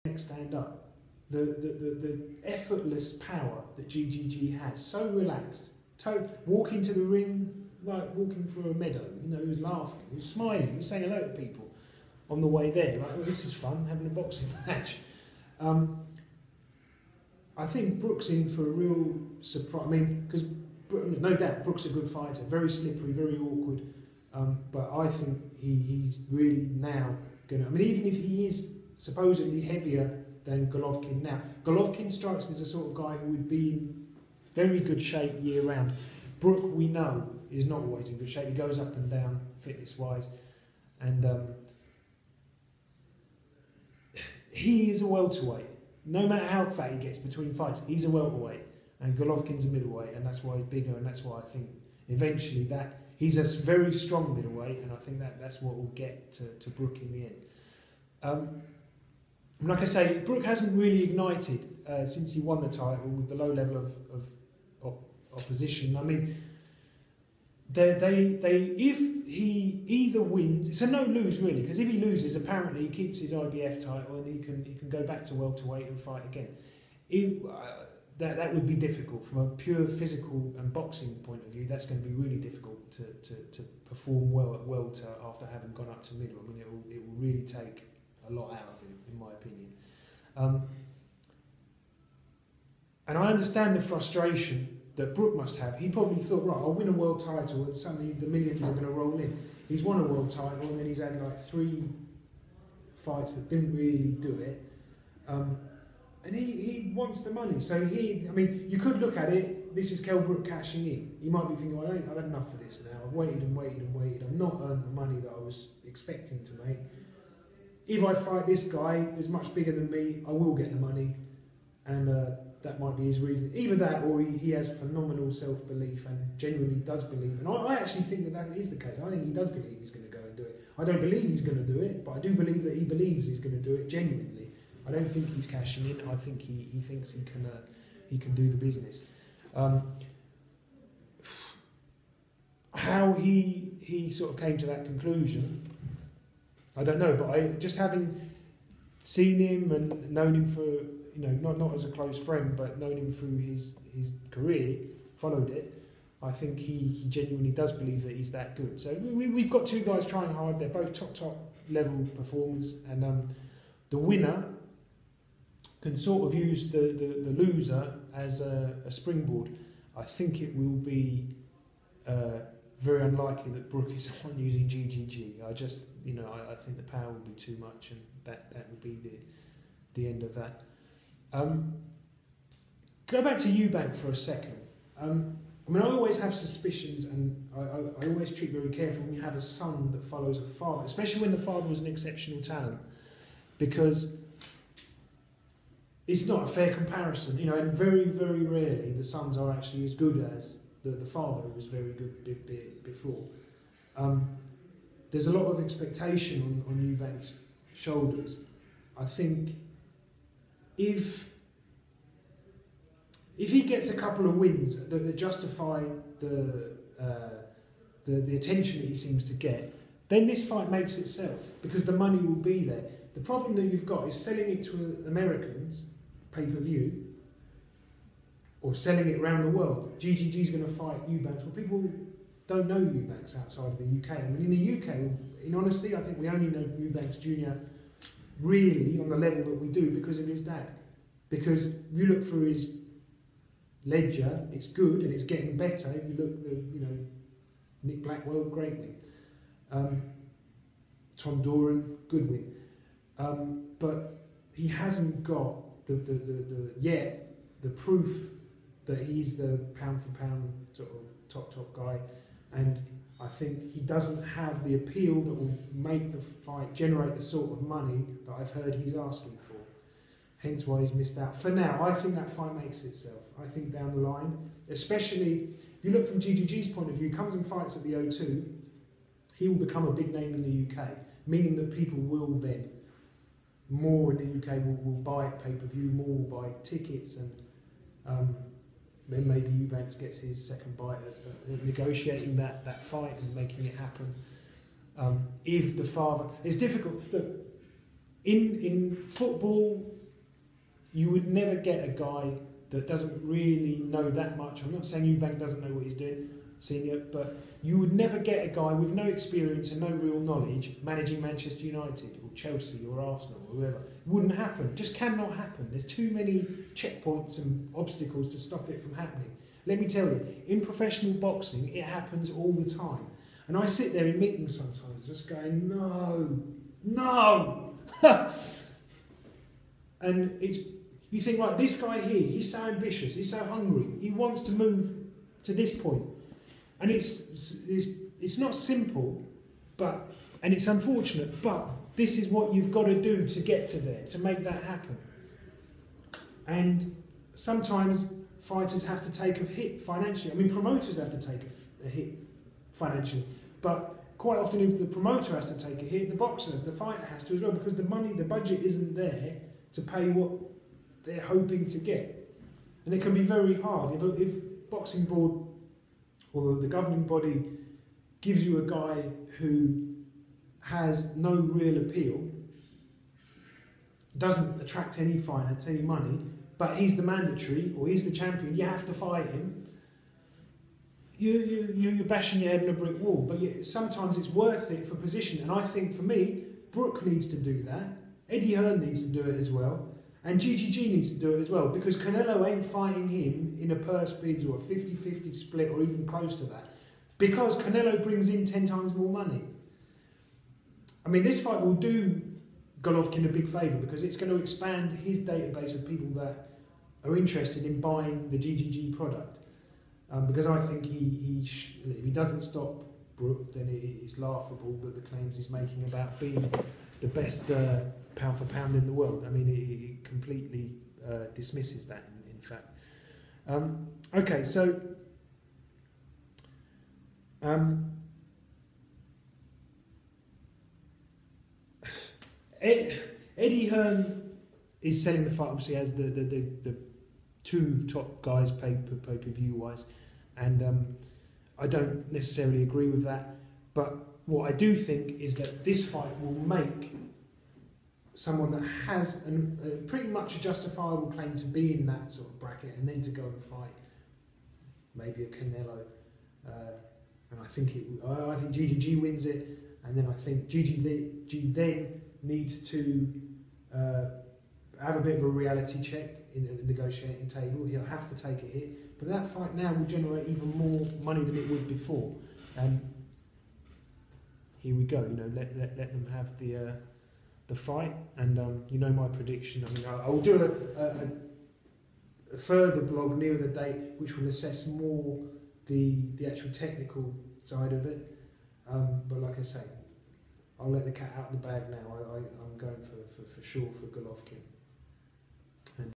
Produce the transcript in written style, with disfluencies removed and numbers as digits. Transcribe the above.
neck stand up. The effortless power that GGG has, so relaxed. Walk into the ring like walking through a meadow. You know, he was laughing, he was smiling, he was saying hello to people on the way there. Like, oh, this is fun, having a boxing match. I think Brook's in for a real surprise. I mean, because no doubt Brook's a good fighter, very slippery, very awkward. But I think he's really now going to. I mean, even if he is supposedly heavier than Golovkin now, Golovkin strikes me as a sort of guy who would be in very good shape year round. Brook, we know, is not always in good shape. He goes up and down fitness-wise, and he is a welterweight. No matter how fat he gets between fights, he's a welterweight, and Golovkin's a middleweight, and that's why he's bigger, and that's why I think eventually that he's a very strong middleweight, and I think that's what will get to Brook in the end. Like I say, Brook hasn't really ignited since he won the title with the low level of opposition. I mean, if he either wins, it's a no-lose really, because if he loses, apparently he keeps his IBF title and he can go back to welterweight and fight again. That would be difficult from a pure physical and boxing point of view. That's going to be really difficult to perform well at welter after having gone up to middle. I mean, it will really take a lot out of him, in my opinion. And I understand the frustration that Brook must have. He probably thought, right, I'll win a world title and suddenly the millions are going to roll in. He's won a world title and then he's had like 3 fights that didn't really do it. And he wants the money. So I mean, you could look at it, this is Kell Brook cashing in. You might be thinking, well, I've had enough of this now. I've waited and waited and waited. I've not earned the money that I was expecting to make. If I fight this guy who's much bigger than me, I will get the money. And that might be his reason. Either that or he has phenomenal self-belief and genuinely does believe. And I actually think that is the case. I think he does believe he's going to go and do it. I don't believe he's going to do it, but I do believe that he believes he's going to do it genuinely. I don't think he's cashing in. I think he thinks he can do the business. How he sort of came to that conclusion, I don't know. But just having seen him and known him for, you know, not as a close friend, but known him through his career, followed it, I think he genuinely does believe that he's that good. So we've got 2 guys trying hard. They're both top level performers, and the winner can sort of use the loser as a springboard. I think it will be very unlikely that Brook is on using GGG. I just, you know, I think the power will be too much, and that will be the end of that. Go back to Eubank for a second. I mean, I always have suspicions, and I always treat very carefully when you have a son that follows a father, especially when the father was an exceptional talent, because it's not a fair comparison, you know, and very, very rarely the sons are actually as good as the father, who was very good before. There's a lot of expectation on Eubank's shoulders. I think if he gets a couple of wins that justify the attention that he seems to get, then this fight makes itself, because the money will be there. The problem that you've got is selling it to Americans, pay-per-view, or selling it around the world. GGG's going to fight Eubanks. Well, people don't know Eubanks outside of the UK. I mean, in the UK, in honesty, I think we only know Eubanks Jr. really on the level that we do because of his dad. Because if you look through his ledger, it's good and it's getting better. If you look, Nick Blackwell, great win. Tom Doran, good win. But he hasn't got the proof that he's the pound for pound sort of top guy, and I think he doesn't have the appeal that will make the fight generate the sort of money that I've heard he's asking for. Hence why he's missed out. For now, I think that fight makes itself. I think down the line, especially if you look from GGG's point of view, he comes and fights at the O2, he will become a big name in the UK, meaning that people will then, more in the UK will buy it pay-per-view, more will buy tickets, and then maybe Eubanks gets his second bite at negotiating that fight and making it happen. If the father, it's difficult. Look, in football, you would never get a guy that doesn't really know that much. I'm not saying Eubank doesn't know what he's doing, senior, but you would never get a guy with no experience and no real knowledge managing Manchester United or Chelsea or Arsenal or whoever. It wouldn't happen. Just cannot happen. There's too many checkpoints and obstacles to stop it from happening. Let me tell you, in professional boxing, it happens all the time. And I sit there in meetings sometimes just going, no, no. And you think, right, this guy here, he's so ambitious, he's so hungry, he wants to move to this point. And it's not simple, and it's unfortunate, but this is what you've got to do to get to there, to make that happen. And sometimes fighters have to take a hit financially. I mean, promoters have to take a hit financially, but quite often if the promoter has to take a hit, the boxer, the fighter has to as well, because the budget isn't there to pay what they're hoping to get. And it can be very hard. If Boxing Board or the governing body gives you a guy who has no real appeal, doesn't attract any finance, any money, but he's the mandatory or he's the champion, you have to fight him, you're bashing your head on a brick wall. But sometimes it's worth it for position. And I think for me, Brook needs to do that, Eddie Hearn needs to do it as well, and GGG needs to do it as well, because Canelo ain't fighting him in a purse bids or a 50-50 split or even close to that, because Canelo brings in 10 times more money. I mean, this fight will do Golovkin a big favour, because it's going to expand his database of people that are interested in buying the GGG product. Because I think if he doesn't stop Brook, then it's laughable that the claims he's making about being the best pound for pound in the world. I mean, it completely dismisses that, in fact. Okay, so Eddie Hearn is selling the fight obviously as the two top guys pay-per-view wise, and I don't necessarily agree with that, but what I do think is that this fight will make someone that has pretty much a justifiable claim to be in that sort of bracket, and then to go and fight maybe a Canelo, and I think GGG wins it, and then I think GGG then needs to have a bit of a reality check in the negotiating table. He'll have to take a hit, but that fight now will generate even more money than it would before. And here we go. Let them have the fight. And my prediction. I mean, I will do a further blog near the date, which will assess more the actual technical side of it. But like I say, I'll let the cat out of the bag now. I'm going for sure for Golovkin.